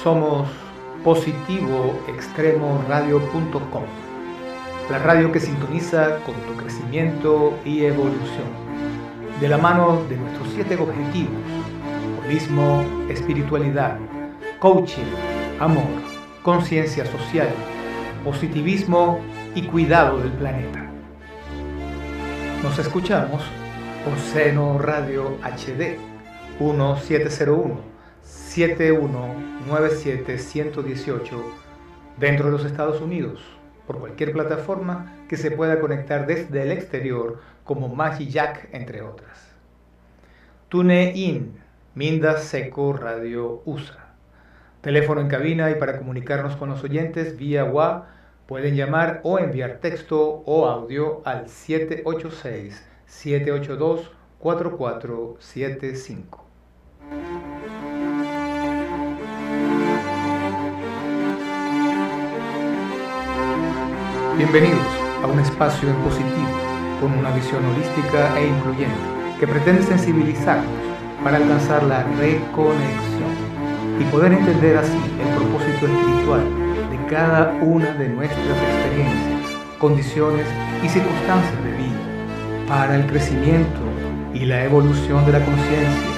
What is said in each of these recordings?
Somos positivoextremoradio.com, la radio que sintoniza con tu crecimiento y evolución, de la mano de nuestros 7 objetivos: holismo, espiritualidad, coaching, amor, conciencia social, positivismo y cuidado del planeta. Nos escuchamos por Seno Radio HD 1701-7197-118 dentro de los Estados Unidos, por cualquier plataforma que se pueda conectar desde el exterior como Magijack, entre otras. TuneIn, Minda Seco Radio USA. Teléfono en cabina, y para comunicarnos con los oyentes vía WhatsApp pueden llamar o enviar texto o audio al 786-782-4475. Bienvenidos a un espacio en positivo, con una visión holística e incluyente, que pretende sensibilizarnos para alcanzar la reconexión y poder entender así el propósito espiritual de cada una de nuestras experiencias, condiciones y circunstancias de vida, para el crecimiento y la evolución de la conciencia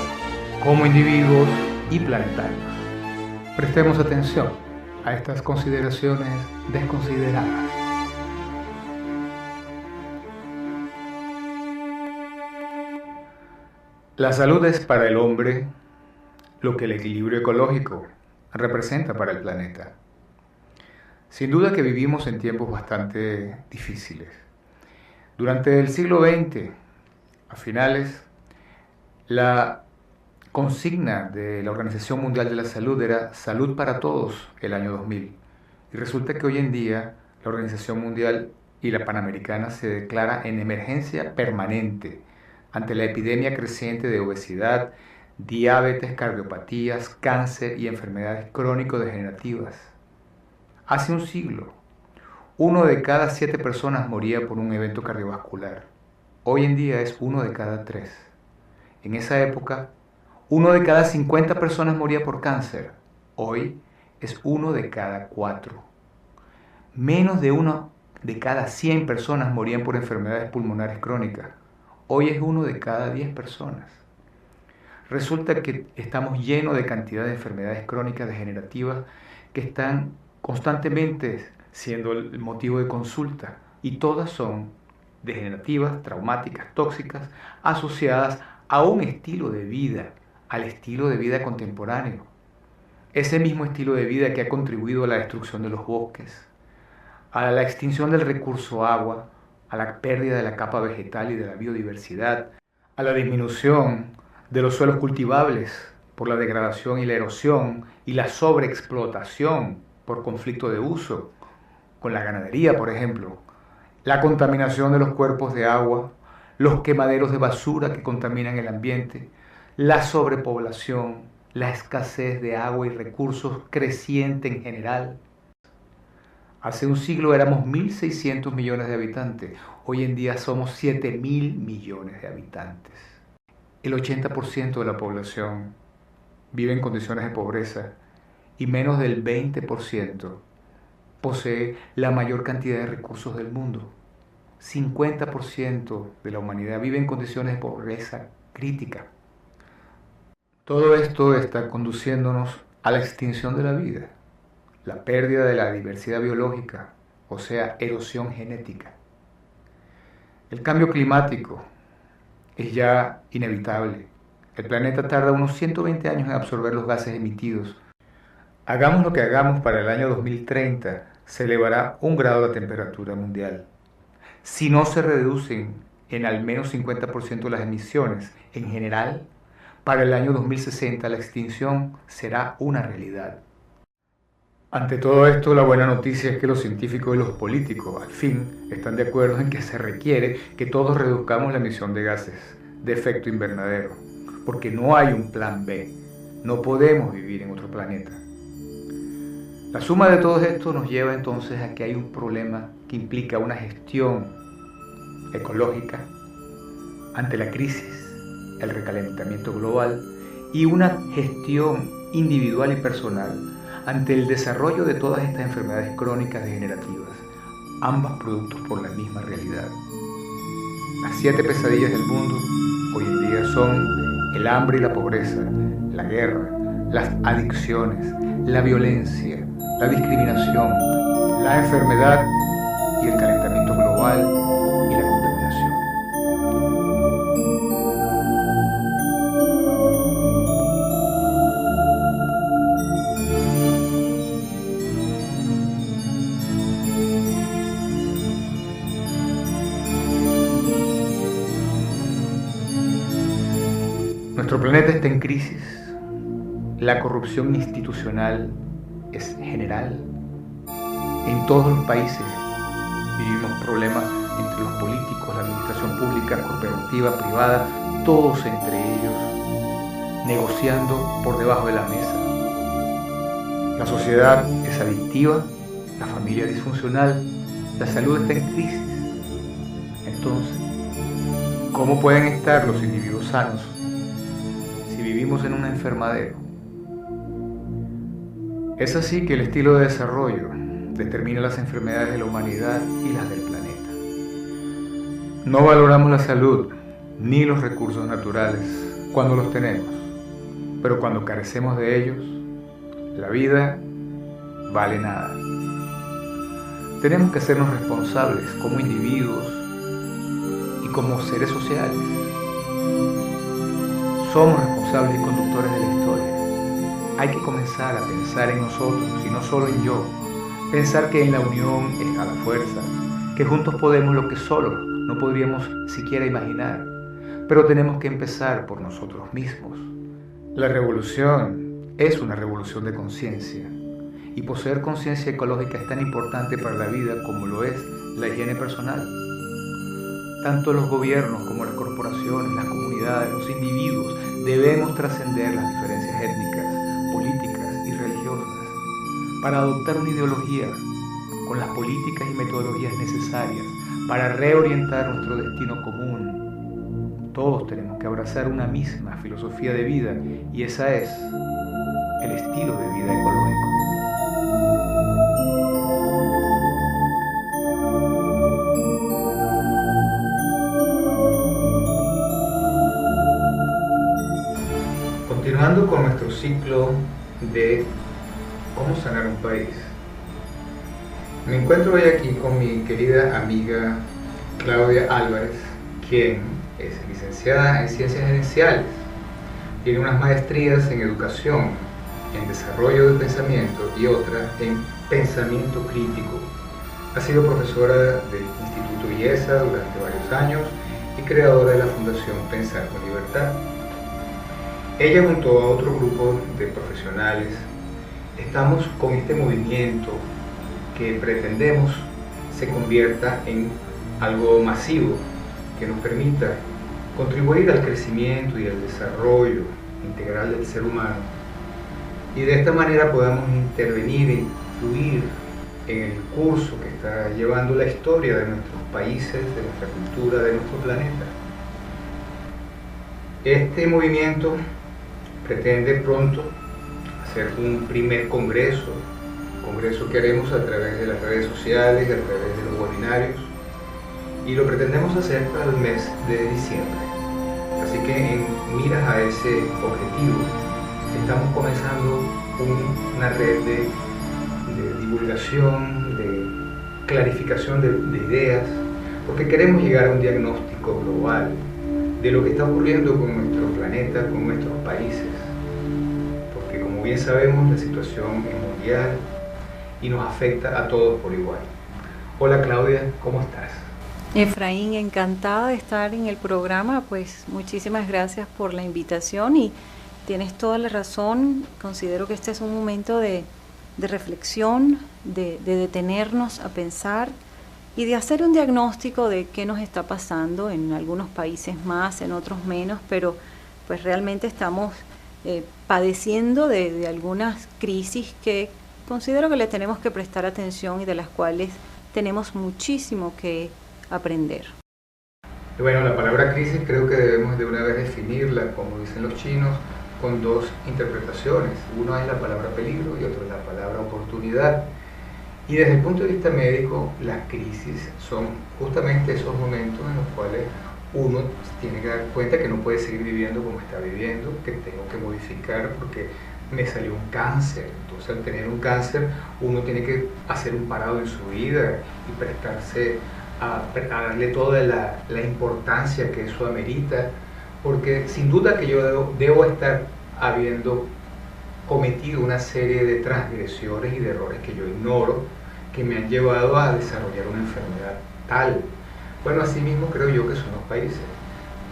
como individuos y planetarios. Prestemos atención a estas consideraciones desconsideradas. La salud es para el hombre lo que el equilibrio ecológico representa para el planeta. Sin duda que vivimos en tiempos bastante difíciles. Durante el siglo XX, a finales, la consigna de la Organización Mundial de la Salud era salud para todos el año 2000. Y resulta que hoy en día la Organización Mundial y la Panamericana se declara en emergencia permanente ante la epidemia creciente de obesidad, diabetes, cardiopatías, cáncer y enfermedades crónico-degenerativas. Hace un siglo, 1 de cada 7 personas moría por un evento cardiovascular. Hoy en día es 1 de cada 3. En esa época, 1 de cada 50 personas moría por cáncer. Hoy es 1 de cada 4. Menos de 1 de cada 100 personas morían por enfermedades pulmonares crónicas. Hoy es 1 de cada 10 personas. Resulta que estamos llenos de cantidad de enfermedades crónicas degenerativas que están constantemente siendo el motivo de consulta, y todas son degenerativas, traumáticas, tóxicas, asociadas a un estilo de vida, al estilo de vida contemporáneo. Ese mismo estilo de vida que ha contribuido a la destrucción de los bosques, a la extinción del recurso agua, a la pérdida de la capa vegetal y de la biodiversidad, a la disminución de los suelos cultivables por la degradación y la erosión y la sobreexplotación por conflicto de uso, con la ganadería, por ejemplo, la contaminación de los cuerpos de agua, los quemaderos de basura que contaminan el ambiente, la sobrepoblación, la escasez de agua y recursos creciente en general. Hace un siglo éramos 1.600 millones de habitantes, hoy en día somos 7.000 millones de habitantes. El 80% de la población vive en condiciones de pobreza y menos del 20% posee la mayor cantidad de recursos del mundo. 50% de la humanidad vive en condiciones de pobreza crítica. Todo esto está conduciéndonos a la extinción de la vida, la pérdida de la diversidad biológica, o sea, erosión genética. El cambio climático es ya inevitable. El planeta tarda unos 120 años en absorber los gases emitidos. Hagamos lo que hagamos, para el año 2030 se elevará 1 grado la temperatura mundial. Si no se reducen en al menos 50% las emisiones en general, para el año 2060 la extinción será una realidad. Ante todo esto, la buena noticia es que los científicos y los políticos al fin están de acuerdo en que se requiere que todos reduzcamos la emisión de gases de efecto invernadero, porque no hay un plan B. No podemos vivir en otro planeta. La suma de todo esto nos lleva entonces a que hay un problema que implica una gestión ecológica ante la crisis, el recalentamiento global, y una gestión individual y personal ante el desarrollo de todas estas enfermedades crónicas degenerativas, ambas productos por la misma realidad. Las 7 pesadillas del mundo hoy en día son el hambre y la pobreza, la guerra, las adicciones, la violencia, la discriminación, la enfermedad y el calentamiento global y la contaminación. Nuestro planeta está en crisis. La corrupción institucional es general. En todos los países vivimos problemas entre los políticos, la administración pública, corporativa, privada, todos entre ellos negociando por debajo de la mesa. La sociedad es adictiva, la familia disfuncional, la salud está en crisis. Entonces, ¿cómo pueden estar los individuos sanos si vivimos en un enfermadero? Es así que el estilo de desarrollo determina las enfermedades de la humanidad y las del planeta. No valoramos la salud ni los recursos naturales cuando los tenemos, pero cuando carecemos de ellos, la vida vale nada. Tenemos que hacernos responsables como individuos y como seres sociales. Somos responsables y conductores de la historia. Hay que comenzar a pensar en nosotros y no solo en yo. Pensar que en la unión está la fuerza, que juntos podemos lo que solos no podríamos siquiera imaginar. Pero tenemos que empezar por nosotros mismos. La revolución es una revolución de conciencia. Y poseer conciencia ecológica es tan importante para la vida como lo es la higiene personal. Tanto los gobiernos como las corporaciones, las comunidades, los individuos debemos trascender las diferencias étnicas, políticas y religiosas para adoptar una ideología con las políticas y metodologías necesarias para reorientar nuestro destino común. Todos tenemos que abrazar una misma filosofía de vida y esa es el estilo de vida ecológico. Continuando con nuestro ciclo de cómo sanar un país, me encuentro hoy aquí con mi querida amiga Claudia Álvarez, quien es licenciada en Ciencias Gerenciales, tiene unas maestrías en Educación, en Desarrollo del Pensamiento y otra en Pensamiento Crítico. Ha sido profesora del Instituto IESA durante varios años y creadora de la Fundación Pensar con Libertad. Ella junto a otro grupo de profesionales estamos con este movimiento que pretendemos se convierta en algo masivo que nos permita contribuir al crecimiento y al desarrollo integral del ser humano y de esta manera podamos intervenir e influir en el curso que está llevando la historia de nuestros países, de nuestra cultura, de nuestro planeta. Este movimiento pretende pronto hacer un primer congreso que haremos a través de las redes sociales, a través de los webinarios, y lo pretendemos hacer para el mes de diciembre. Así que en miras a ese objetivo, estamos comenzando una red de divulgación, de clarificación de ideas, porque queremos llegar a un diagnóstico global de lo que está ocurriendo con nuestro planeta, con nuestros países, porque como bien sabemos la situación es mundial y nos afecta a todos por igual. Hola Claudia, ¿cómo estás? Efraín, encantada de estar en el programa, pues muchísimas gracias por la invitación y tienes toda la razón. Considero que este es un momento de reflexión, de detenernos a pensar y de hacer un diagnóstico de qué nos está pasando en algunos países más, en otros menos, pero pues realmente estamos padeciendo de algunas crisis que considero que le tenemos que prestar atención y de las cuales tenemos muchísimo que aprender. Bueno, la palabra crisis creo que debemos de una vez definirla, como dicen los chinos, con dos interpretaciones. Una es la palabra peligro y otra es la palabra oportunidad. Y desde el punto de vista médico, las crisis son justamente esos momentos en los cuales uno tiene que dar cuenta que no puede seguir viviendo como está viviendo, que tengo que modificar porque me salió un cáncer. Entonces, al tener un cáncer, uno tiene que hacer un parado en su vida y prestarse a darle toda la importancia que eso amerita, porque sin duda que yo debo estar habiendo cometido una serie de transgresiones y de errores que yo ignoro, que me han llevado a desarrollar una enfermedad tal. Bueno, así mismo creo yo que son los países.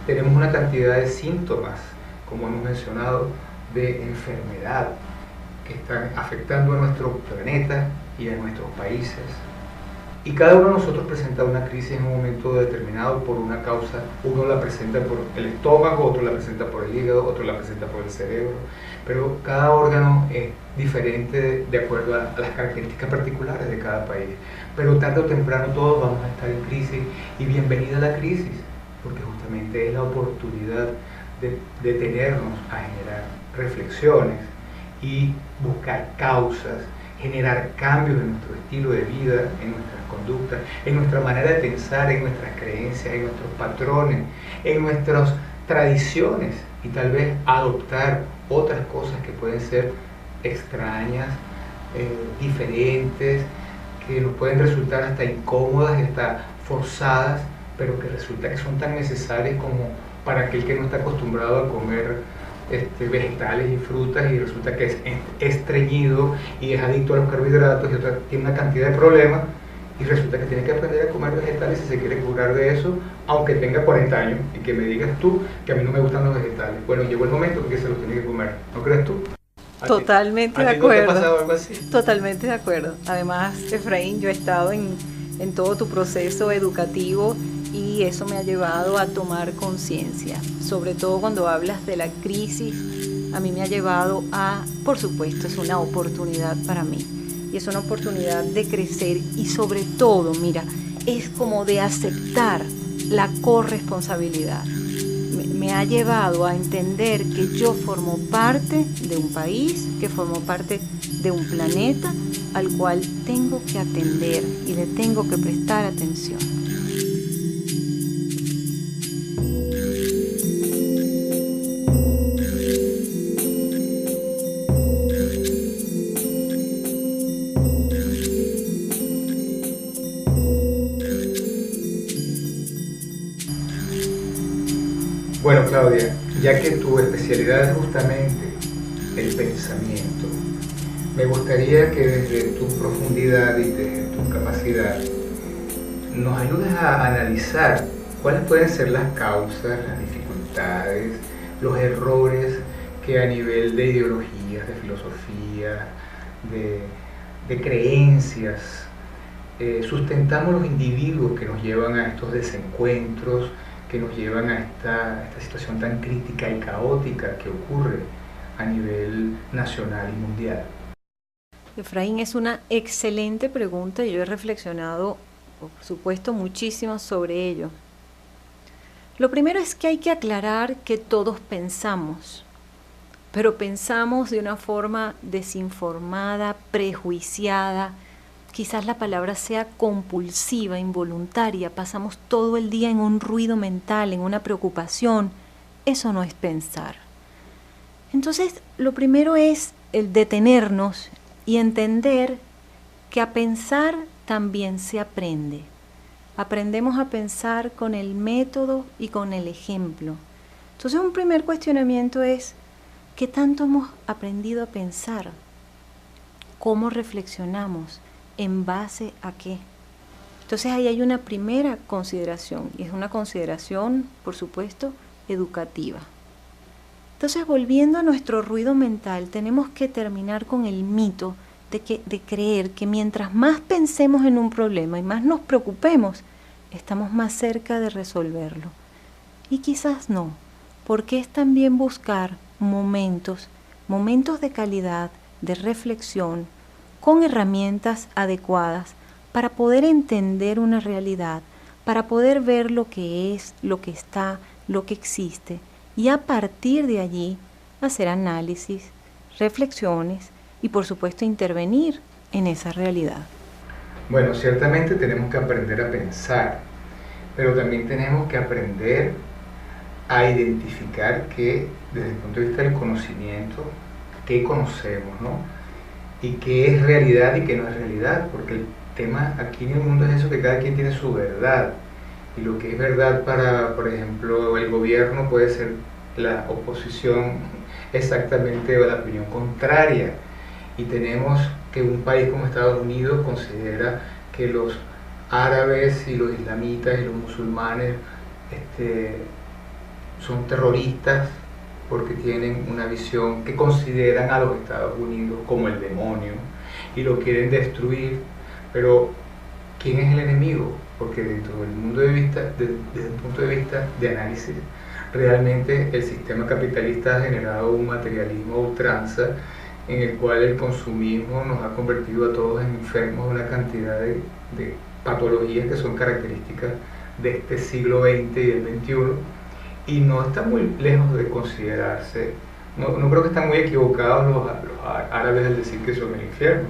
Tenemos una cantidad de síntomas, como hemos mencionado, de enfermedad que están afectando a nuestro planeta y a nuestros países. Y cada uno de nosotros presenta una crisis en un momento determinado por una causa. Uno la presenta por el estómago, otro la presenta por el hígado, otro la presenta por el cerebro. Pero cada órgano es diferente de acuerdo a las características particulares de cada país. Pero tarde o temprano todos vamos a estar en crisis, y bienvenida a la crisis, porque justamente es la oportunidad de detenernos a generar reflexiones y buscar causas, generar cambios en nuestro estilo de vida, en nuestras conductas, en nuestra manera de pensar, en nuestras creencias, en nuestros patrones, en nuestras tradiciones, y tal vez adoptar otras cosas que pueden ser extrañas, diferentes, que nos pueden resultar hasta incómodas y hasta forzadas, pero que resulta que son tan necesarias como para aquel que no está acostumbrado a comer vegetales y frutas, y resulta que es estreñido y es adicto a los carbohidratos y tiene una cantidad de problemas, y resulta que tiene que aprender a comer vegetales si se quiere curar de eso, aunque tenga 40 años, y que me digas tú que a mí no me gustan los vegetales. Bueno, llegó el momento en que se los tiene que comer, ¿no crees tú? Totalmente de ¿A ti no te ha acuerdo. pasado algo así? Totalmente de acuerdo. Además, Efraín, yo he estado en todo tu proceso educativo, y eso me ha llevado a tomar conciencia. Sobre todo cuando hablas de la crisis, a mí me ha llevado a, por supuesto, es una oportunidad para mí. Y es una oportunidad de crecer, y sobre todo, mira, es como de aceptar la corresponsabilidad. Me ha llevado a entender que yo formo parte de un país, que formo parte de un planeta al cual tengo que atender y le tengo que prestar atención. Bueno, Claudia, ya que tu especialidad es justamente el pensamiento, me gustaría que desde tu profundidad y desde tu capacidad nos ayudes a analizar cuáles pueden ser las causas, las dificultades, los errores que a nivel de ideologías, de filosofía, de creencias, sustentamos los individuos que nos llevan a estos desencuentros, que nos llevan a esta situación tan crítica y caótica que ocurre a nivel nacional y mundial. Efraín, es una excelente pregunta, y yo he reflexionado, por supuesto, muchísimo sobre ello. Lo primero es que hay que aclarar que todos pensamos, pero pensamos de una forma desinformada, prejuiciada. Quizás la palabra sea compulsiva, involuntaria. Pasamos todo el día en un ruido mental, en una preocupación. Eso no es pensar. Entonces, lo primero es el detenernos y entender que a pensar también se aprende. Aprendemos a pensar con el método y con el ejemplo. Entonces, un primer cuestionamiento es: ¿qué tanto hemos aprendido a pensar? ¿Cómo reflexionamos? ¿En base a qué? Entonces ahí hay una primera consideración, y es una consideración, por supuesto, educativa. Entonces, volviendo a nuestro ruido mental, tenemos que terminar con el mito de creer que mientras más pensemos en un problema y más nos preocupemos, estamos más cerca de resolverlo. Y quizás no, porque es también buscar momentos de calidad, de reflexión, con herramientas adecuadas para poder entender una realidad, para poder ver lo que es, lo que está, lo que existe, y a partir de allí hacer análisis, reflexiones y por supuesto intervenir en esa realidad. Bueno, ciertamente tenemos que aprender a pensar, pero también tenemos que aprender a identificar que desde el punto de vista del conocimiento, qué conocemos, ¿no? Y qué es realidad y qué no es realidad, porque el tema aquí en el mundo es eso, que cada quien tiene su verdad, y lo que es verdad para, por ejemplo, el gobierno puede ser la oposición exactamente o la opinión contraria, y tenemos que un país como Estados Unidos considera que los árabes y los islamitas y los musulmanes son terroristas porque tienen una visión que consideran a los Estados Unidos como el demonio y lo quieren destruir. Pero ¿quién es el enemigo? Porque dentro del mundo de vista, desde un punto de vista de análisis, realmente el sistema capitalista ha generado un materialismo a ultranza en el cual el consumismo nos ha convertido a todos en enfermos de una cantidad de patologías que son características de este siglo XX y del XXI, y no está muy lejos de considerarse, no creo que están muy equivocados los árabes al decir que son el infierno.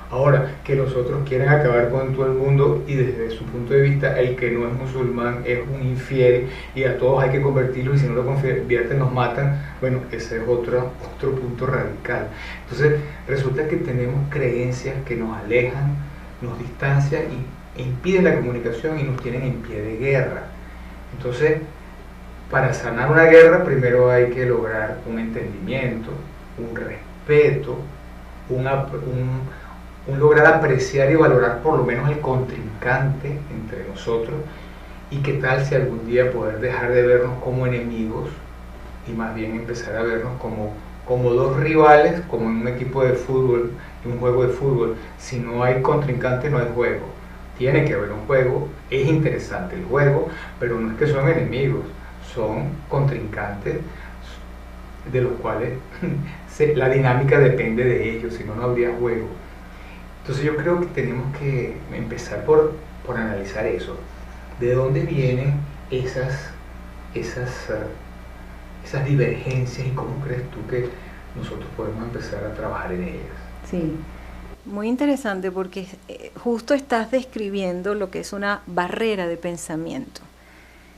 Ahora, que los otros quieren acabar con todo el mundo y desde su punto de vista el que no es musulmán es un infiel y a todos hay que convertirlos y si no lo convierten nos matan, bueno, ese es otro punto radical. Entonces resulta que tenemos creencias que nos alejan, nos distancian e impiden la comunicación y nos tienen en pie de guerra. Entonces, para sanar una guerra primero hay que lograr un entendimiento, un respeto, un lograr apreciar y valorar por lo menos el contrincante entre nosotros, y qué tal si algún día poder dejar de vernos como enemigos y más bien empezar a vernos como dos rivales, como en un equipo de fútbol, en un juego de fútbol. Si no hay contrincante no hay juego, tiene que haber un juego, es interesante el juego, pero no es que son enemigos, son contrincantes de los cuales la dinámica depende de ellos, si no, no habría juego. Entonces yo creo que tenemos que empezar por analizar eso. ¿De dónde vienen esas divergencias y cómo crees tú que nosotros podemos empezar a trabajar en ellas? Sí, muy interesante porque justo estás describiendo lo que es una barrera de pensamiento.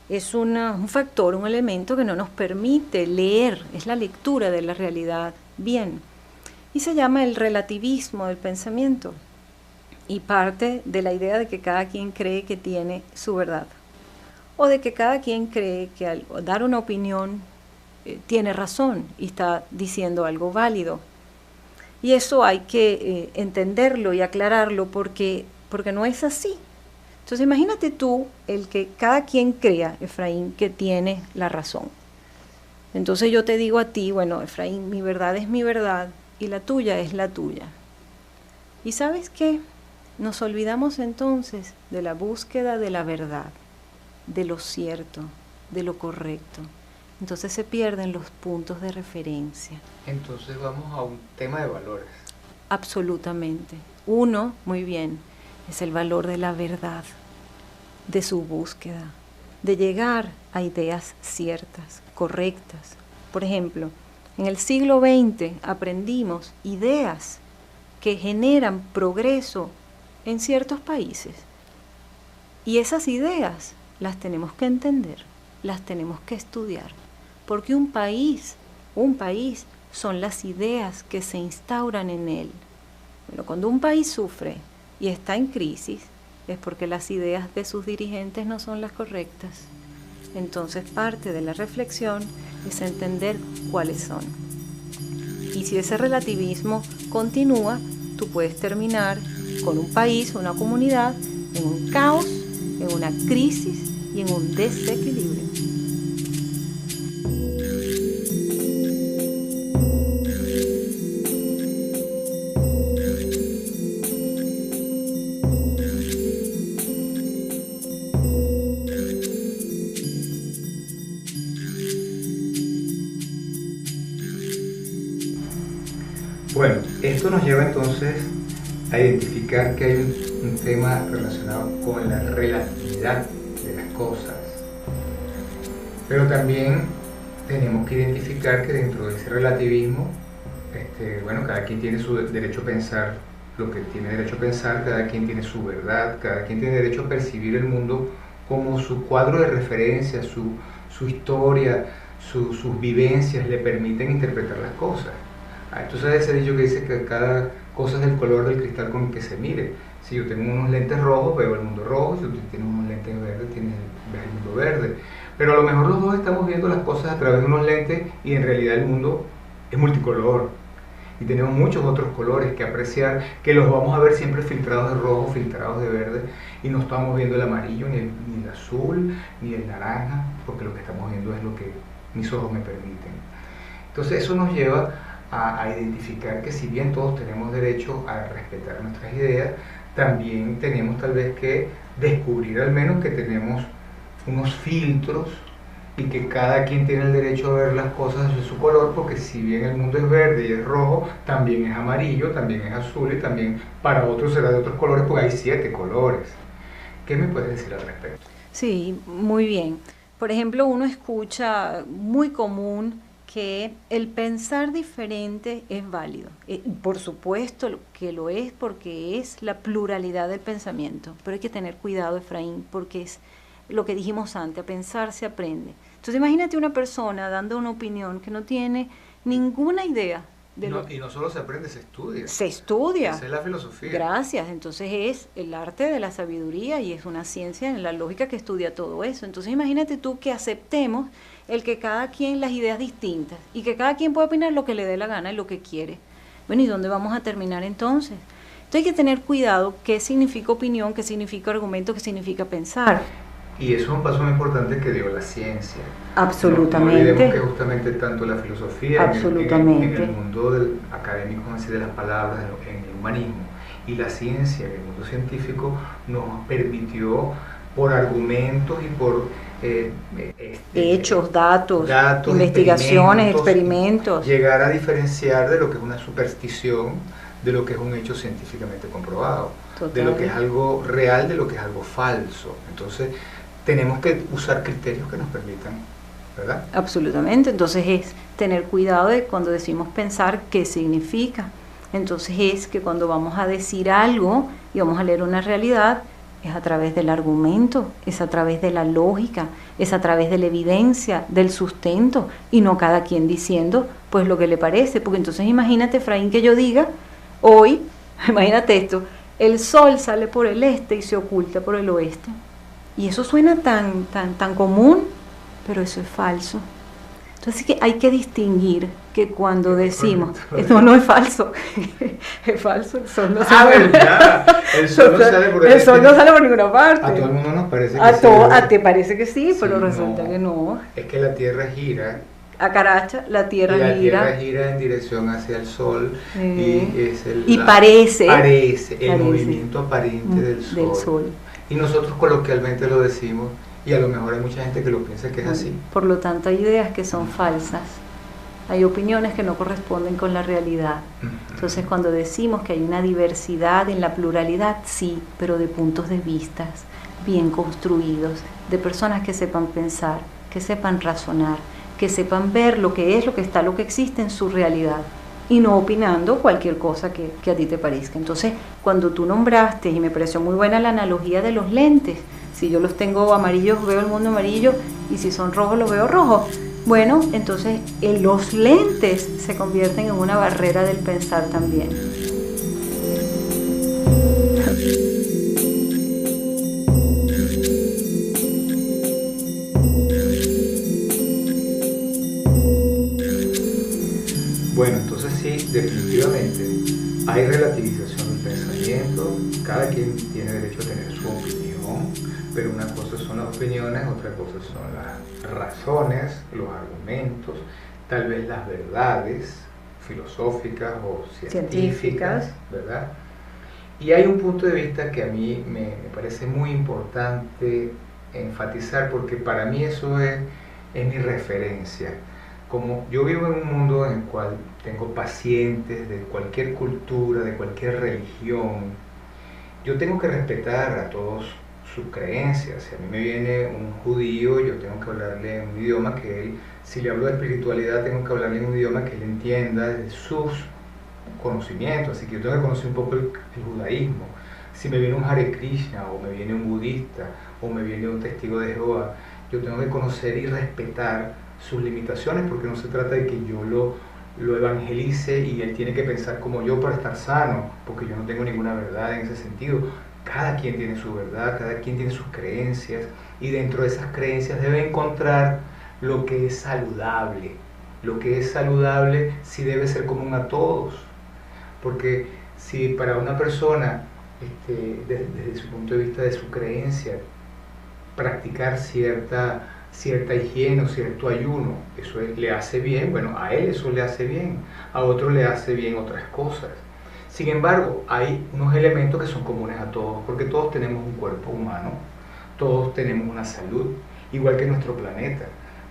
Es un factor, un elemento que no nos permite leer, es la lectura de la realidad bien. Y se llama el relativismo del pensamiento. Y parte de la idea de que cada quien cree que tiene su verdad. O de que cada quien cree que al dar una opinión tiene razón y está diciendo algo válido. Y eso hay que entenderlo y aclararlo porque no es así. Entonces imagínate tú el que cada quien crea, Efraín, que tiene la razón. Entonces yo te digo a ti, bueno, Efraín, mi verdad es mi verdad y la tuya es la tuya. ¿Y sabes qué? Nos olvidamos entonces de la búsqueda de la verdad, de lo cierto, de lo correcto. Entonces se pierden los puntos de referencia. Entonces vamos a un tema de valores. Absolutamente. Uno, muy bien, es el valor de la verdad, de su búsqueda, de llegar a ideas ciertas, correctas. Por ejemplo, en el siglo XX aprendimos ideas que generan progreso en ciertos países. Y esas ideas las tenemos que entender, las tenemos que estudiar, porque un país son las ideas que se instauran en él. Bueno, cuando un país sufre y está en crisis, es porque las ideas de sus dirigentes no son las correctas. Entonces parte de la reflexión es entender cuáles son. Y si ese relativismo continúa, tú puedes terminar con un país, una comunidad, en un caos, en una crisis y en un desequilibrio. Bueno, esto nos lleva entonces a identificar que hay un tema relacionado con la relatividad de las cosas, pero también tenemos que identificar que dentro de ese relativismo, bueno, cada quien tiene su derecho a pensar lo que tiene derecho a pensar, cada quien tiene su verdad, cada quien tiene derecho a percibir el mundo como su cuadro de referencia, su historia, sus vivencias le permiten interpretar las cosas. Entonces ese dicho que dice que cada cosa es el color del cristal con el que se mire. Si yo tengo unos lentes rojos, veo el mundo rojo; si tú tienes unos lentes verdes, ves el mundo verde. Pero a lo mejor los dos estamos viendo las cosas a través de unos lentes y en realidad el mundo es multicolor. Y tenemos muchos otros colores que apreciar, que los vamos a ver siempre filtrados de rojo, filtrados de verde, y no estamos viendo el amarillo, ni el azul, ni el naranja, porque lo que estamos viendo es lo que mis ojos me permiten. Entonces eso nos lleva a identificar que si bien todos tenemos derecho a respetar nuestras ideas, también tenemos tal vez que descubrir al menos que tenemos unos filtros y que cada quien tiene el derecho a ver las cosas de su color, porque si bien el mundo es verde y es rojo, también es amarillo, también es azul y también para otros será de otros colores, porque hay 7 colores. ¿Qué me puedes decir al respecto? Sí, muy bien. Por ejemplo, uno escucha muy común que el pensar diferente es válido. Por supuesto que lo es, porque es la pluralidad del pensamiento, pero hay que tener cuidado, Efraín, porque es lo que dijimos antes: a pensar se aprende. Entonces imagínate una persona dando una opinión que no tiene ninguna idea de Y no solo se aprende, se estudia. Se estudia. Esa es la filosofía. Gracias. Entonces es el arte de la sabiduría y es una ciencia en la lógica que estudia todo eso. Entonces imagínate tú que aceptemos el que cada quien las ideas distintas y que cada quien puede opinar lo que le dé la gana y lo que quiere. Bueno, ¿y dónde vamos a terminar entonces? Entonces hay que tener cuidado qué significa opinión, qué significa argumento, qué significa pensar. Y eso es un paso muy importante que dio la ciencia. Absolutamente. No olvidemos que justamente tanto la filosofía, absolutamente, en el mundo del académico, de las palabras, en el humanismo, y la ciencia, en el mundo científico, nos permitió, por argumentos y por hechos, datos, investigaciones, experimentos, llegar a diferenciar de lo que es una superstición, de lo que es un hecho científicamente comprobado. Total. De lo que es algo real, de lo que es algo falso. Entonces tenemos que usar criterios que nos permitan, ¿verdad? Absolutamente. Entonces es tener cuidado de cuando decimos pensar, qué significa. Entonces es que cuando vamos a decir algo y vamos a leer una realidad, es a través del argumento, es a través de la lógica, es a través de la evidencia, del sustento, y no cada quien diciendo pues lo que le parece. Porque entonces imagínate, Efraín, que yo diga hoy, imagínate esto: el sol sale por el este y se oculta por el oeste. Y eso suena tan común, pero eso es falso. Entonces hay que distinguir que cuando decimos, no es falso, es falso, el sol no sale. ¿Verdad? El sol no sale por el este. El sol no sale por ninguna parte. A todo el mundo nos parece que sí. A ti parece que sí, pero resulta que no. Es que la Tierra gira. A Caracha, la Tierra gira. La Tierra gira en dirección hacia el Sol y es parece el movimiento aparente del Sol. Y nosotros coloquialmente lo decimos, y a lo mejor hay mucha gente que lo piensa que es así. Por lo tanto, hay ideas que son falsas, hay opiniones que no corresponden con la realidad. Entonces, cuando decimos que hay una diversidad en la pluralidad, sí, pero de puntos de vista bien construidos, de personas que sepan pensar, que sepan razonar, que sepan ver lo que es, lo que está, lo que existe en su realidad, y no opinando cualquier cosa que a ti te parezca. Entonces, cuando tú nombraste, y me pareció muy buena la analogía de los lentes: si yo los tengo amarillos, veo el mundo amarillo, y si son rojos, los veo rojos. Bueno, entonces los lentes se convierten en una barrera del pensar también. Bueno, entonces sí, definitivamente hay relativización del pensamiento, cada quien tiene derecho a tener su opinión, pero una cosa son las opiniones, otra cosa son las razones, los argumentos, tal vez las verdades filosóficas o científicas, ¿verdad? Y hay un punto de vista que a mí me parece muy importante enfatizar, porque para mí eso es mi referencia. Como yo vivo en un mundo en el cual tengo pacientes de cualquier cultura, de cualquier religión, yo tengo que respetar a todos sus creencias. Si a mí me viene un judío, yo tengo que hablarle en un idioma que él, si le hablo de espiritualidad, tengo que hablarle en un idioma que él entienda de sus conocimientos, así que yo tengo que conocer un poco el judaísmo. Si me viene un Hare Krishna, o me viene un budista, o me viene un testigo de Jehová, yo tengo que conocer y respetar sus limitaciones, porque no se trata de que yo lo evangelice y él tiene que pensar como yo para estar sano, porque yo no tengo ninguna verdad en ese sentido. Cada quien tiene su verdad, cada quien tiene sus creencias, y dentro de esas creencias debe encontrar lo que es saludable. Lo que es saludable sí debe ser común a todos, porque si para una persona, desde su punto de vista de su creencia, practicar cierta higiene o cierto ayuno, eso le hace bien, bueno, a él eso le hace bien, a otro le hace bien otras cosas. Sin embargo, hay unos elementos que son comunes a todos, porque todos tenemos un cuerpo humano, todos tenemos una salud, igual que nuestro planeta.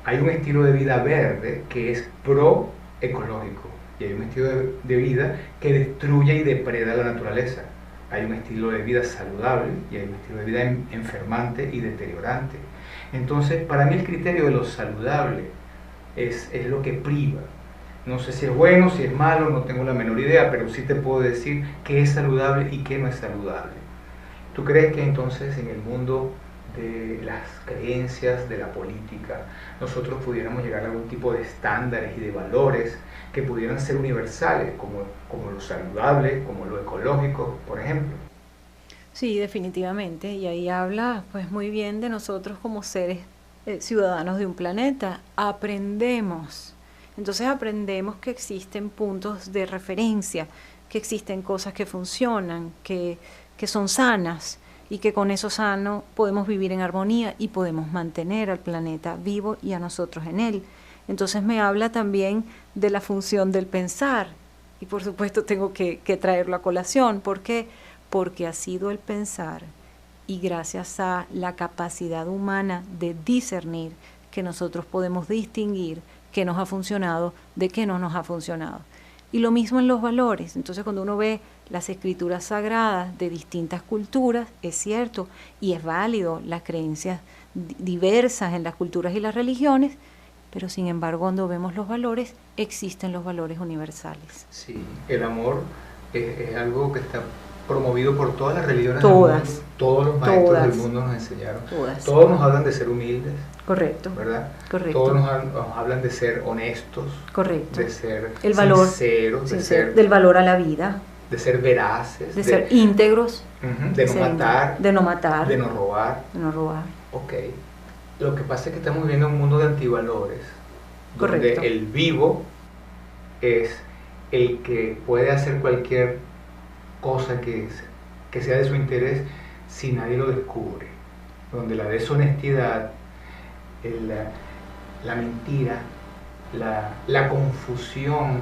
Hay un estilo de vida verde que es proecológico, y hay un estilo de vida que destruye y depreda la naturaleza. Hay un estilo de vida saludable y hay un estilo de vida enfermante y deteriorante. Entonces, para mí el criterio de lo saludable es lo que priva. No sé si es bueno, si es malo, no tengo la menor idea, pero sí te puedo decir qué es saludable y qué no es saludable. ¿Tú crees que entonces en el mundo de las creencias, de la política, nosotros pudiéramos llegar a algún tipo de estándares y de valores que pudieran ser universales, como lo saludable, como lo ecológico, por ejemplo? Sí, definitivamente, y ahí habla pues muy bien de nosotros como seres ciudadanos de un planeta. Entonces aprendemos que existen puntos de referencia, que existen cosas que funcionan, que son sanas, y que con eso sano podemos vivir en armonía y podemos mantener al planeta vivo y a nosotros en él. Entonces me habla también de la función del pensar, y por supuesto tengo que traerlo a colación. ¿Por qué? Porque ha sido el pensar, y gracias a la capacidad humana de discernir, que nosotros podemos distinguir qué nos ha funcionado de qué no nos ha funcionado. Y lo mismo en los valores. Entonces cuando uno ve las escrituras sagradas de distintas culturas, es cierto y es válido las creencias diversas en las culturas y las religiones, pero sin embargo cuando vemos los valores, existen los valores universales. Sí, el amor es algo que está promovido por todas las religiones todas, del mundo. Todos los maestros del mundo nos enseñaron. Todos nos hablan de ser humildes. Correcto. ¿Verdad? Correcto. Todos nos hablan de ser honestos. Correcto. De ser el valor, sinceros. Del valor a la vida. De ser veraces. De ser íntegros. De no matar. De no matar. De no robar. De no robar. Ok. Lo que pasa es que estamos viviendo un mundo de antivalores. Correcto. Donde el vivo es el que puede hacer cualquier cosa que sea de su interés si nadie lo descubre, donde la deshonestidad, la mentira, la confusión,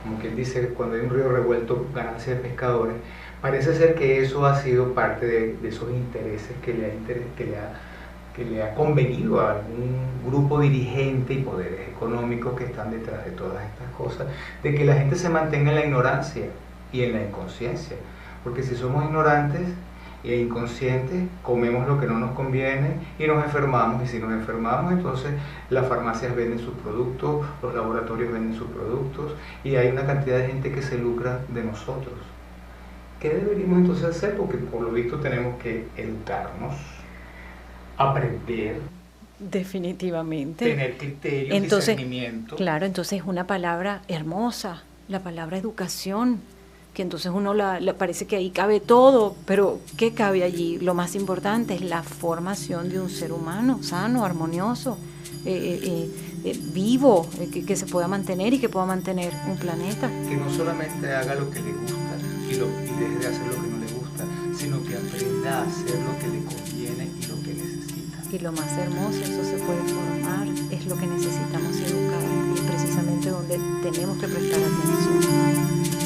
como quien dice, cuando hay un río revuelto, ganancia de pescadores, parece ser que eso ha sido parte de esos intereses que le ha convenido a algún grupo dirigente y poderes económicos que están detrás de todas estas cosas, de que la gente se mantenga en la ignorancia y en la inconsciencia, porque si somos ignorantes e inconscientes, comemos lo que no nos conviene y nos enfermamos, y si nos enfermamos, entonces las farmacias venden sus productos, los laboratorios venden sus productos, y hay una cantidad de gente que se lucra de nosotros. ¿Qué deberíamos entonces hacer? Porque por lo visto tenemos que educarnos, aprender, definitivamente, tener criterios, entonces, discernimiento. Claro, entonces es una palabra hermosa, la palabra educación, que entonces uno parece que ahí cabe todo, pero ¿qué cabe allí? Lo más importante es la formación de un ser humano sano, armonioso, vivo, que se pueda mantener y que pueda mantener un planeta. Que no solamente haga lo que le gusta y deje de hacer lo que no le gusta, sino que aprenda a hacer lo que le conviene y lo que necesita. Y lo más hermoso, eso se puede formar, es lo que necesitamos educar, y es precisamente donde tenemos que prestar atención.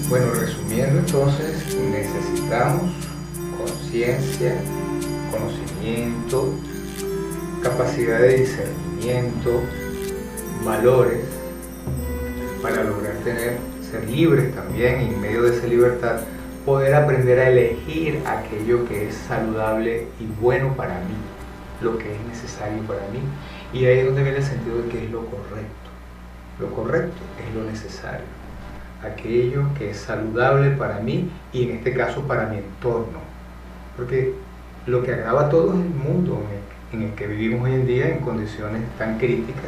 Bueno, resumiendo entonces, necesitamos conciencia, conocimiento, capacidad de discernimiento, valores, para lograr ser libres también, y en medio de esa libertad poder aprender a elegir aquello que es saludable y bueno para mí, lo que es necesario para mí. Y ahí es donde viene el sentido de que es lo correcto. Lo correcto es lo necesario, aquello que es saludable para mí y en este caso para mi entorno. Porque lo que agrava todo es el mundo en el que vivimos hoy en día en condiciones tan críticas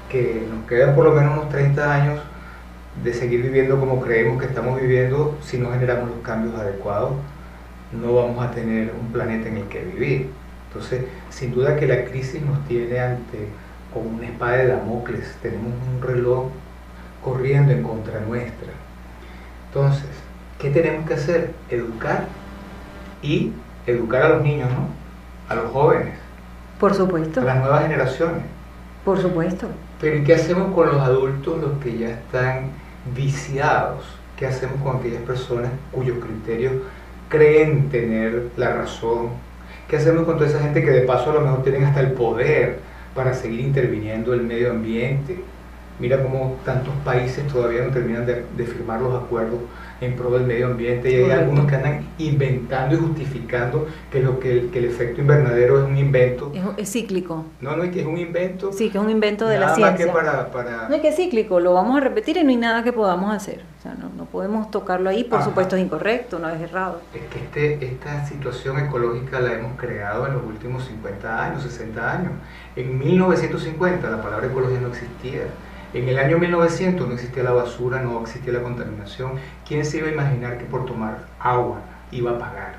que nos quedan por lo menos unos 30 años de seguir viviendo como creemos que estamos viviendo. Si no generamos los cambios adecuados, no vamos a tener un planeta en el que vivir. Entonces, sin duda que la crisis nos tiene ante como una espada de Damocles, tenemos un reloj corriendo en contra nuestra. Entonces, ¿qué tenemos que hacer? Educar y educar a los niños, ¿no? A los jóvenes. Por supuesto. A las nuevas generaciones. Por supuesto. Pero ¿y qué hacemos con los adultos, los que ya están viciados? ¿Qué hacemos con aquellas personas cuyos criterios creen tener la razón? ¿Qué hacemos con toda esa gente que de paso a lo mejor tienen hasta el poder para seguir interviniendo el medio ambiente? Mira cómo tantos países todavía no terminan de firmar los acuerdos en pro del medio ambiente, y hay algunos que andan inventando y justificando que el efecto invernadero es un invento. Es cíclico. No, que es un invento. Sí, que es un invento de la ciencia. Nada más que para... No, es que es cíclico, lo vamos a repetir y no hay nada que podamos hacer. O sea, no podemos tocarlo ahí, por supuesto es incorrecto, no es errado. Es que esta situación ecológica la hemos creado en los últimos 50 años, 60 años. En 1950 la palabra ecología no existía. En el año 1900 no existía la basura, no existía la contaminación. ¿Quién se iba a imaginar que por tomar agua iba a pagar?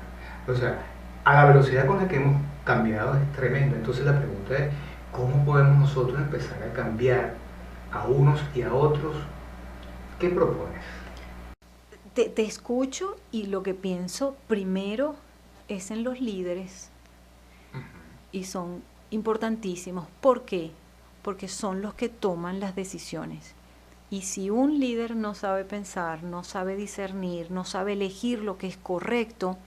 O sea, a la velocidad con la que hemos cambiado es tremenda. Entonces la pregunta es, ¿cómo podemos nosotros empezar a cambiar a unos y a otros? ¿Qué propones? Te escucho y lo que pienso primero es en los líderes. Y son importantísimos. ¿Por qué? Porque son los que toman las decisiones. Y si un líder no sabe pensar, no sabe discernir, no sabe elegir lo que es correcto,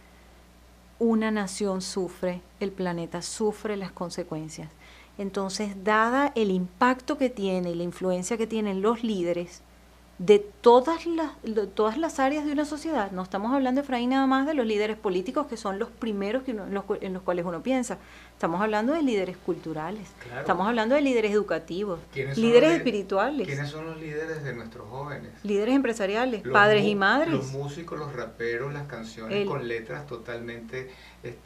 una nación sufre, el planeta sufre las consecuencias. Entonces, dada el impacto que tiene y la influencia que tienen los líderes de todas las áreas de una sociedad, no estamos hablando, Efraín, nada más de los líderes políticos, que son los primeros en los cuales uno piensa. Estamos hablando de líderes culturales, claro. Estamos hablando de líderes educativos, líderes espirituales. ¿Quiénes son los líderes de nuestros jóvenes? Líderes empresariales, padres y madres. Los músicos, los raperos, las canciones con letras totalmente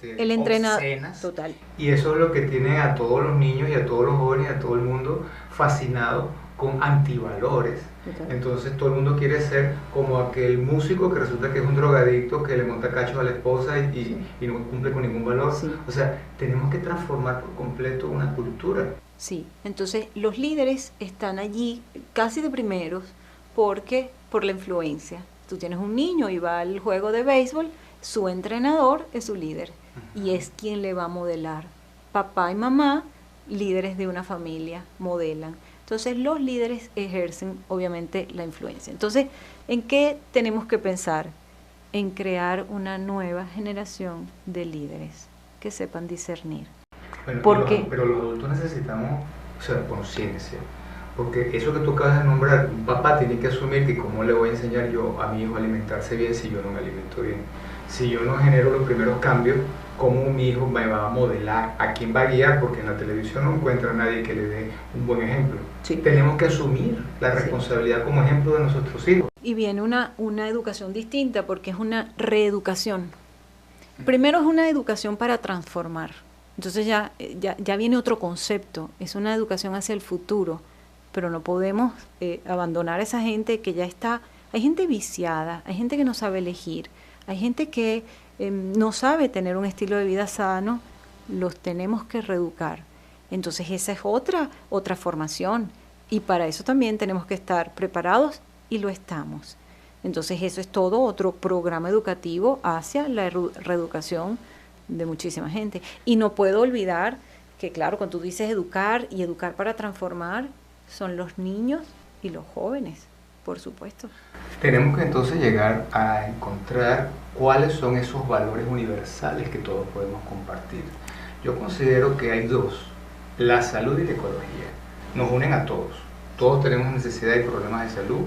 el entrenador, obscenas. Total. Y eso es lo que tiene a todos los niños y a todos los jóvenes y a todo el mundo fascinado con antivalores. Entonces todo el mundo quiere ser como aquel músico que resulta que es un drogadicto que le monta cachos a la esposa y no cumple con ningún valor. Sí. O sea, tenemos que transformar por completo una cultura. Sí, entonces los líderes están allí casi de primeros porque por la influencia. Tú tienes un niño y va al juego de béisbol, su entrenador es su líder y es quien le va a modelar. Papá y mamá, líderes de una familia, modelan. Entonces los líderes ejercen obviamente la influencia. Entonces, ¿en qué tenemos que pensar? En crear una nueva generación de líderes que sepan discernir. Bueno, pero los adultos necesitamos, conciencia. Porque eso que tú acabas de nombrar, un papá tiene que asumir que cómo le voy a enseñar yo a mi hijo a alimentarse bien si yo no me alimento bien. Si yo no genero los primeros cambios, ¿cómo mi hijo me va a modelar? ¿A quién va a guiar? Porque en la televisión no encuentra a nadie que le dé un buen ejemplo. Sí. Tenemos que asumir la responsabilidad como ejemplo de nuestros hijos. Y viene una educación distinta porque es una reeducación. Primero es una educación para transformar. Entonces ya viene otro concepto. Es una educación hacia el futuro. Pero no podemos abandonar a esa gente que ya está. Hay gente viciada, hay gente que no sabe elegir, hay gente que no sabe tener un estilo de vida sano. Los tenemos que reeducar. Entonces esa es otra formación. Y para eso también tenemos que estar preparados y lo estamos. Entonces eso es todo otro programa educativo hacia la reeducación de muchísima gente. Y no puedo olvidar que, claro, cuando tú dices educar y educar para transformar, son los niños y los jóvenes, por supuesto. Tenemos que entonces llegar a encontrar cuáles son esos valores universales que todos podemos compartir. Yo considero que hay dos. La salud y la ecología nos unen a todos. Todos tenemos necesidad y problemas de salud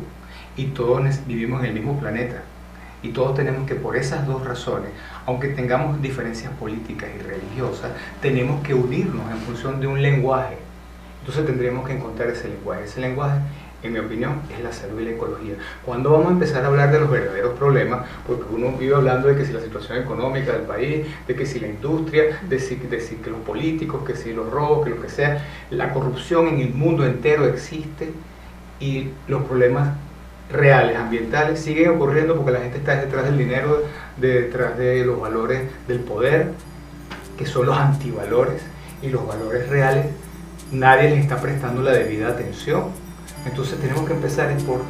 y todos vivimos en el mismo planeta. Y todos tenemos que, por esas dos razones, aunque tengamos diferencias políticas y religiosas, tenemos que unirnos en función de un lenguaje. Entonces tendremos que encontrar ese lenguaje. Ese lenguaje, en mi opinión, es la salud y la ecología. ¿Cuándo vamos a empezar a hablar de los verdaderos problemas? Porque uno vive hablando de que si la situación económica del país, de que si la industria, de si que los políticos, que si los robos, que lo que sea. La corrupción en el mundo entero existe y los problemas reales, ambientales, siguen ocurriendo porque la gente está detrás del dinero, detrás de los valores del poder, que son los antivalores, y los valores reales nadie les está prestando la debida atención. Entonces tenemos que empezar por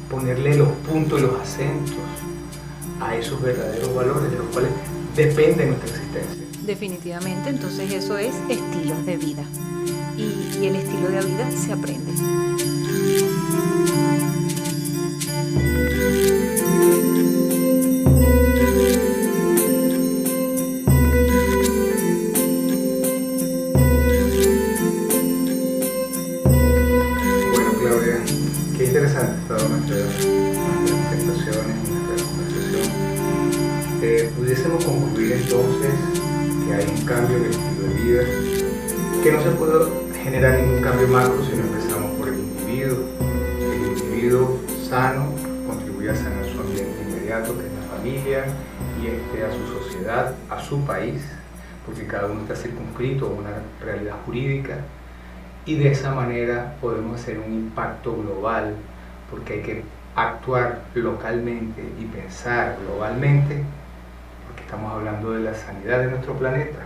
ponerle los puntos y los acentos a esos verdaderos valores de los cuales depende nuestra existencia. Definitivamente, entonces eso es estilos de vida. Y el estilo de vida se aprende. Interesante todas nuestras presentaciones, nuestra conversación. Pudiésemos concluir entonces que hay un cambio en el estilo de vida, que no se puede generar ningún cambio macro si no empezamos por el individuo. El individuo sano contribuye a sanar su ambiente inmediato, que es la familia, y a su sociedad, a su país, porque cada uno está circunscrito a una realidad jurídica. Y de esa manera podemos hacer un impacto global, porque hay que actuar localmente y pensar globalmente, porque estamos hablando de la sanidad de nuestro planeta.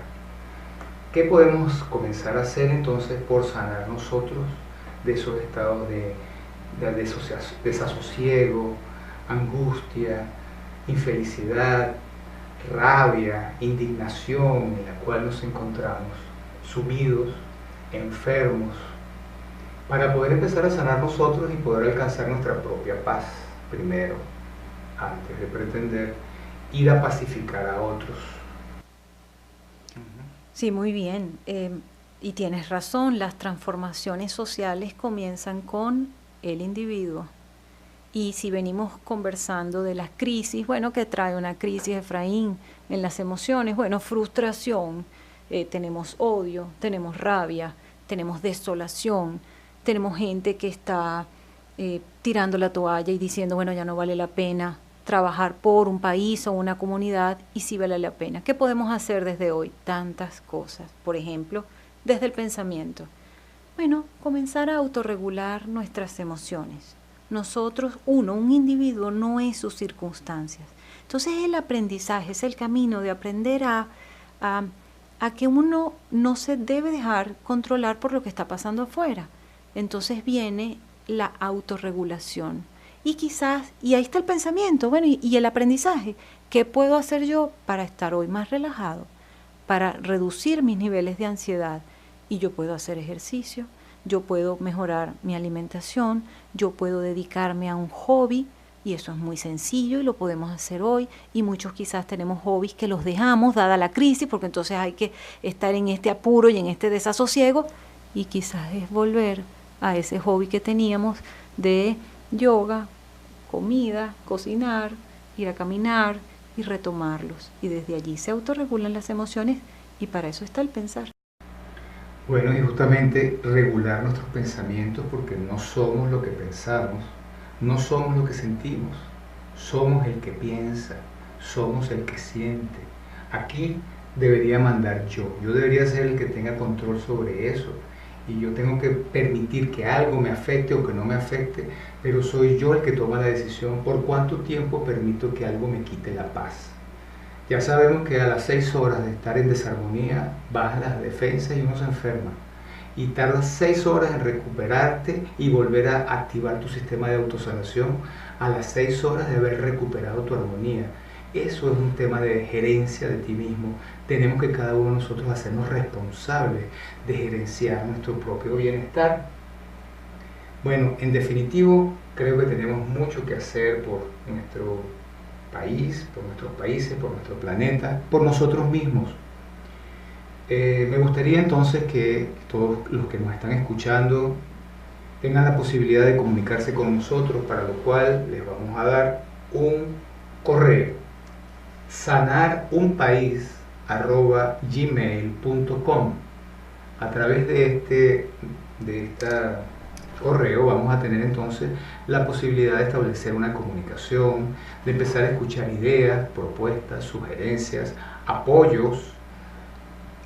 ¿Qué podemos comenzar a hacer entonces por sanar nosotros de esos estados de desasosiego, angustia, infelicidad, rabia, indignación en la cual nos encontramos sumidos, enfermos, para poder empezar a sanar nosotros y poder alcanzar nuestra propia paz primero, antes de pretender ir a pacificar a otros? Sí, muy bien. Y tienes razón, las transformaciones sociales comienzan con el individuo. Y si venimos conversando de las crisis, bueno, ¿qué trae una crisis, Efraín, en las emociones? Bueno, frustración, tenemos odio, tenemos rabia, tenemos desolación, tenemos gente que está tirando la toalla y diciendo, bueno, ya no vale la pena trabajar por un país o una comunidad, y sí vale la pena. ¿Qué podemos hacer desde hoy? Tantas cosas. Por ejemplo, desde el pensamiento. Bueno, comenzar a autorregular nuestras emociones. Nosotros, un individuo no es sus circunstancias. Entonces el aprendizaje es el camino de aprender a que uno no se debe dejar controlar por lo que está pasando afuera. Entonces viene la autorregulación. Y quizás, y ahí está el pensamiento, bueno, y el aprendizaje. ¿Qué puedo hacer yo para estar hoy más relajado? Para reducir mis niveles de ansiedad. Y yo puedo hacer ejercicio, yo puedo mejorar mi alimentación, yo puedo dedicarme a un hobby, y eso es muy sencillo y lo podemos hacer hoy. Y muchos quizás tenemos hobbies que los dejamos dada la crisis, porque entonces hay que estar en este apuro y en este desasosiego, y quizás es volver a ese hobby que teníamos de yoga, comida, cocinar, ir a caminar y retomarlos. Y desde allí se autorregulan las emociones, y para eso está el pensar. Bueno, y justamente regular nuestros pensamientos, porque no somos lo que pensamos, no somos lo que sentimos, somos el que piensa, somos el que siente. Aquí debería mandar yo debería ser el que tenga control sobre eso, y yo tengo que permitir que algo me afecte o que no me afecte, pero soy yo el que toma la decisión por cuánto tiempo permito que algo me quite la paz. Ya sabemos que a las 6 horas de estar en desarmonía bajan las defensas y uno se enferma. Y tardas 6 horas en recuperarte y volver a activar tu sistema de autosanación a las 6 horas de haber recuperado tu armonía. Eso es un tema de gerencia de ti mismo. Tenemos que cada uno de nosotros hacernos responsables de gerenciar nuestro propio bienestar. Bueno, en definitivo, creo que tenemos mucho que hacer por nuestro país, por nuestros países, por nuestro planeta, por nosotros mismos. Me gustaría entonces que todos los que nos están escuchando tengan la posibilidad de comunicarse con nosotros, para lo cual les vamos a dar un correo: sanarunpaís@gmail.com. A través de este correo vamos a tener entonces la posibilidad de establecer una comunicación, de empezar a escuchar ideas, propuestas, sugerencias, apoyos.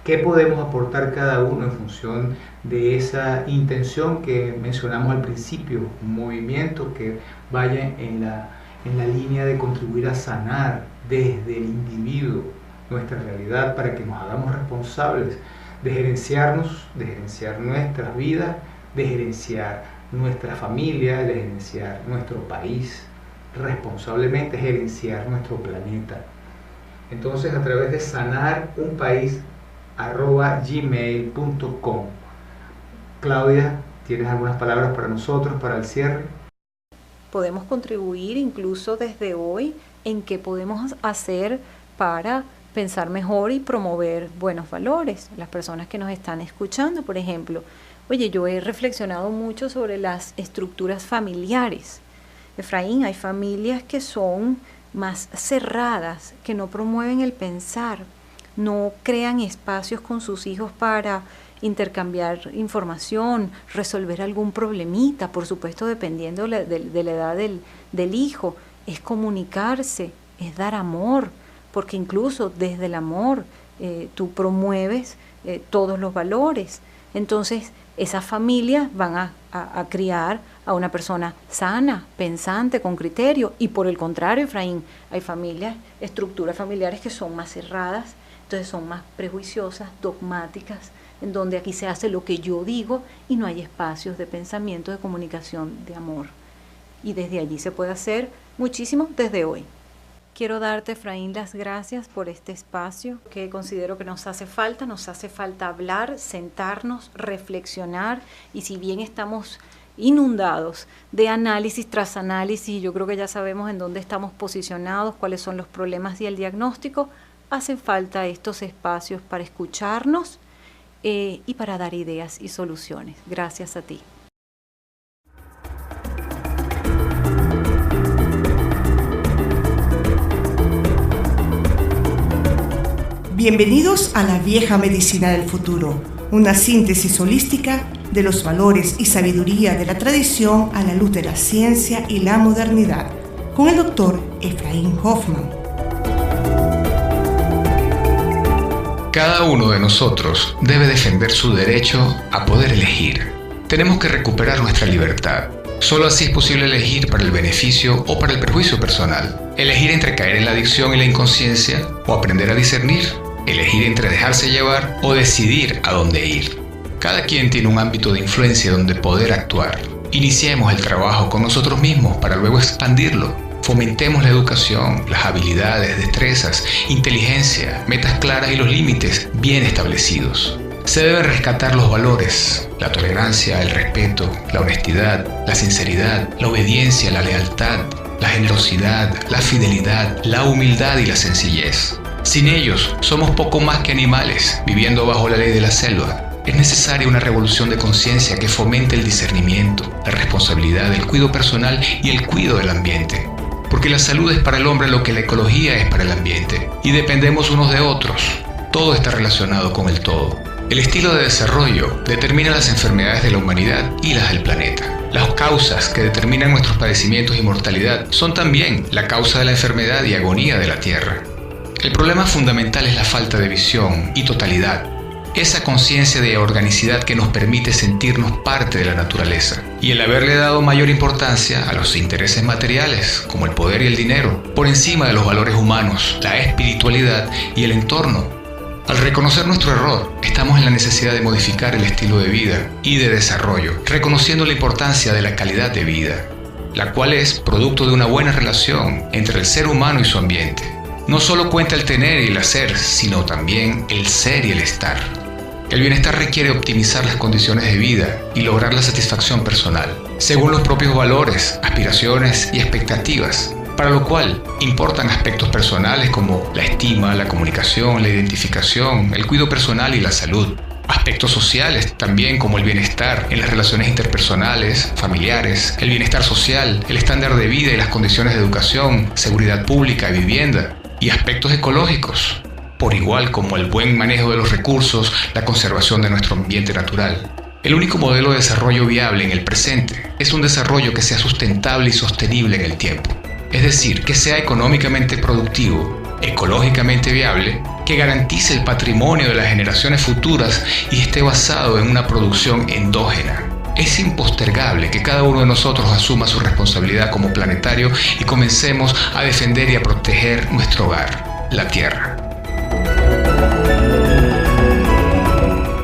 ¿Qué podemos aportar cada uno en función de esa intención que mencionamos al principio? Un movimiento que vaya en la línea de contribuir a sanar desde el individuo nuestra realidad, para que nos hagamos responsables de gerenciar nuestras vidas, de gerenciar nuestra familia, de gerenciar nuestro país, responsablemente gerenciar nuestro planeta. Entonces, a través de sanarunpaís@gmail.com. Claudia, ¿tienes algunas palabras para nosotros, para el cierre? Podemos contribuir incluso desde hoy en qué podemos hacer para pensar mejor y promover buenos valores. Las personas que nos están escuchando, por ejemplo, oye, yo he reflexionado mucho sobre las estructuras familiares. Efraín, hay familias que son más cerradas, que no promueven el pensar, no crean espacios con sus hijos para intercambiar información, resolver algún problemita, por supuesto dependiendo de la edad del hijo. Es comunicarse, es dar amor, porque incluso desde el amor tú promueves todos los valores. Entonces esas familias van a criar a una persona sana, pensante, con criterio. Y por el contrario, Efraín, hay familias, estructuras familiares que son más cerradas, entonces son más prejuiciosas, dogmáticas, en donde aquí se hace lo que yo digo y no hay espacios de pensamiento, de comunicación, de amor. Y desde allí se puede hacer muchísimo desde hoy. Quiero darte, Efraín, las gracias por este espacio que considero que nos hace falta hablar, sentarnos, reflexionar, y si bien estamos inundados de análisis tras análisis, yo creo que ya sabemos en dónde estamos posicionados, cuáles son los problemas y el diagnóstico, hacen falta estos espacios para escucharnos y para dar ideas y soluciones. Gracias a ti. Bienvenidos a la vieja medicina del futuro, una síntesis holística de los valores y sabiduría de la tradición a la luz de la ciencia y la modernidad, con el doctor Efraín Hoffman. Cada uno de nosotros debe defender su derecho a poder elegir. Tenemos que recuperar nuestra libertad. Solo así es posible elegir para el beneficio o para el perjuicio personal. Elegir entre caer en la adicción y la inconsciencia o aprender a discernir. Elegir entre dejarse llevar o decidir a dónde ir. Cada quien tiene un ámbito de influencia donde poder actuar. Iniciemos el trabajo con nosotros mismos para luego expandirlo. Fomentemos la educación, las habilidades, destrezas, inteligencia, metas claras y los límites bien establecidos. Se deben rescatar los valores, la tolerancia, el respeto, la honestidad, la sinceridad, la obediencia, la lealtad, la generosidad, la fidelidad, la humildad y la sencillez. Sin ellos, somos poco más que animales, viviendo bajo la ley de la selva. Es necesaria una revolución de conciencia que fomente el discernimiento, la responsabilidad, el cuidado personal y el cuidado del ambiente. Porque la salud es para el hombre lo que la ecología es para el ambiente, y dependemos unos de otros. Todo está relacionado con el todo. El estilo de desarrollo determina las enfermedades de la humanidad y las del planeta. Las causas que determinan nuestros padecimientos y mortalidad son también la causa de la enfermedad y agonía de la Tierra. El problema fundamental es la falta de visión y totalidad. Esa conciencia de organicidad que nos permite sentirnos parte de la naturaleza, y el haberle dado mayor importancia a los intereses materiales, como el poder y el dinero, por encima de los valores humanos, la espiritualidad y el entorno. Al reconocer nuestro error, estamos en la necesidad de modificar el estilo de vida y de desarrollo, reconociendo la importancia de la calidad de vida, la cual es producto de una buena relación entre el ser humano y su ambiente. No solo cuenta el tener y el hacer, sino también el ser y el estar. El bienestar requiere optimizar las condiciones de vida y lograr la satisfacción personal, según los propios valores, aspiraciones y expectativas. para lo cual importan aspectos personales como la estima, la comunicación, la identificación, el cuidado personal y la salud. Aspectos sociales también como el bienestar en las relaciones interpersonales, familiares, el bienestar social, el estándar de vida y las condiciones de educación, seguridad pública y vivienda. Y aspectos ecológicos, por igual como el buen manejo de los recursos, la conservación de nuestro ambiente natural. El único modelo de desarrollo viable en el presente es un desarrollo que sea sustentable y sostenible en el tiempo. Es decir, que sea económicamente productivo, ecológicamente viable, que garantice el patrimonio de las generaciones futuras y esté basado en una producción endógena. Es impostergable que cada uno de nosotros asuma su responsabilidad como planetario y comencemos a defender y a proteger nuestro hogar, la Tierra.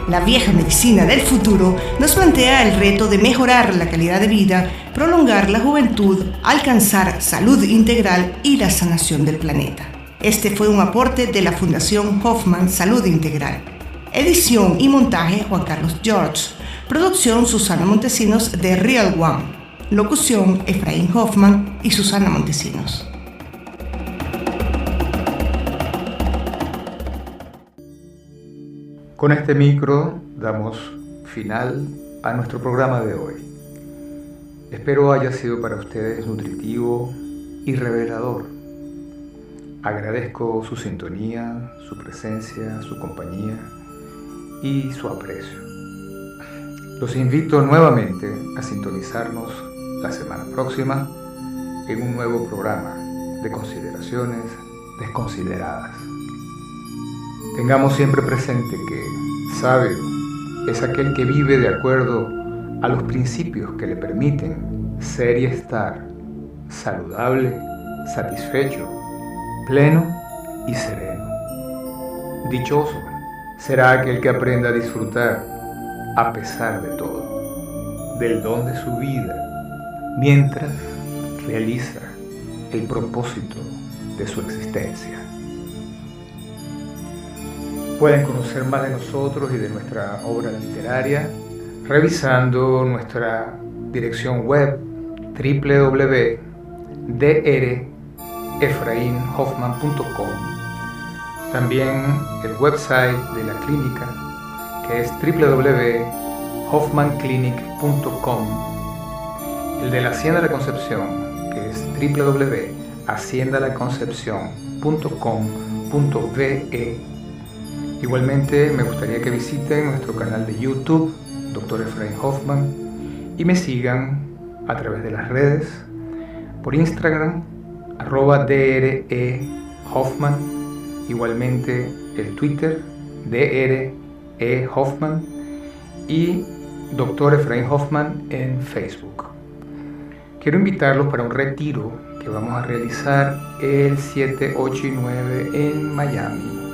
La vieja medicina del futuro nos plantea el reto de mejorar la calidad de vida, prolongar la juventud, alcanzar salud integral y la sanación del planeta. Este fue un aporte de la Fundación Hoffman Salud Integral. Edición y montaje Juan Carlos George. Producción Susana Montesinos de Real One. Locución Efraín Hoffman y Susana Montesinos. Con este micro damos final a nuestro programa de hoy. Espero haya sido para ustedes nutritivo y revelador. Agradezco su sintonía, su presencia, su compañía y su aprecio. Los invito nuevamente a sintonizarnos la semana próxima en un nuevo programa de consideraciones desconsideradas. Tengamos siempre presente que sabio es aquel que vive de acuerdo a los principios que le permiten ser y estar saludable, satisfecho, pleno y sereno. Dichoso será aquel que aprenda a disfrutar a pesar de todo, del don de su vida, mientras realiza el propósito de su existencia. Pueden conocer más de nosotros y de nuestra obra literaria revisando nuestra dirección web www.drefrainhoffman.com. También el website de la clínica, que es www.hoffmanclinic.com. El de la Hacienda de la Concepción, que es www.haciendalaconcepcion.com.be. Igualmente me gustaría que visiten nuestro canal de YouTube, Dr. Efraín Hoffman, y me sigan a través de las redes, por Instagram, @DREHoffman, igualmente el Twitter, DREHoffman, y Dr. Efraín Hoffman en Facebook. Quiero invitarlos para un retiro que vamos a realizar el 7, 8 y 9 en Miami.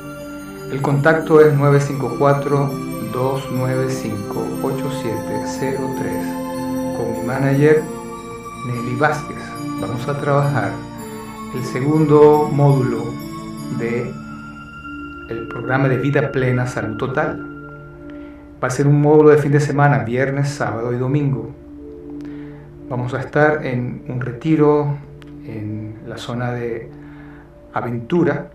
El contacto es 954-295-8703. Con mi manager, Nelly Vázquez. Vamos a trabajar el segundo módulo del programa de Vida Plena, Salud Total. Va a ser un módulo de fin de semana, viernes, sábado y domingo. Vamos a estar en un retiro en la zona de Aventura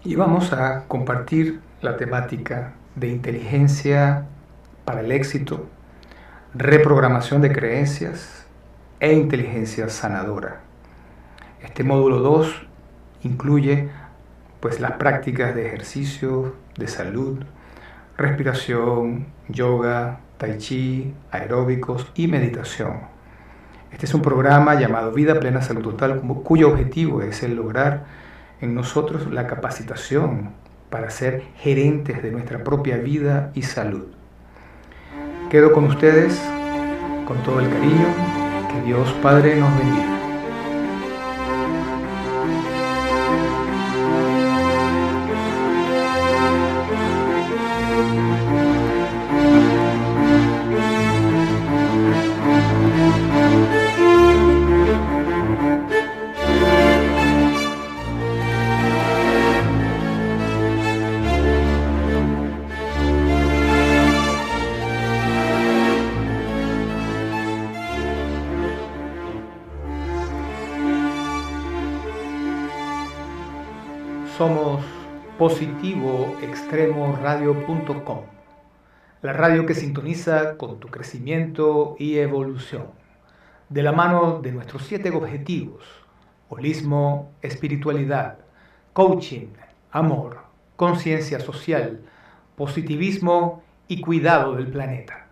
y vamos a compartir la temática de inteligencia para el éxito, reprogramación de creencias e inteligencia sanadora. Este módulo 2 incluye las prácticas de ejercicio, de salud, respiración, yoga, tai chi, aeróbicos y meditación. Este es un programa llamado Vida Plena Salud Total, cuyo objetivo es el lograr en nosotros la capacitación para ser gerentes de nuestra propia vida y salud. Quedo con ustedes con todo el cariño. Que Dios Padre nos bendiga. Somos positivoextremoradio.com, la radio que sintoniza con tu crecimiento y evolución, de la mano de nuestros 7 objetivos: holismo, espiritualidad, coaching, amor, conciencia social, positivismo y cuidado del planeta.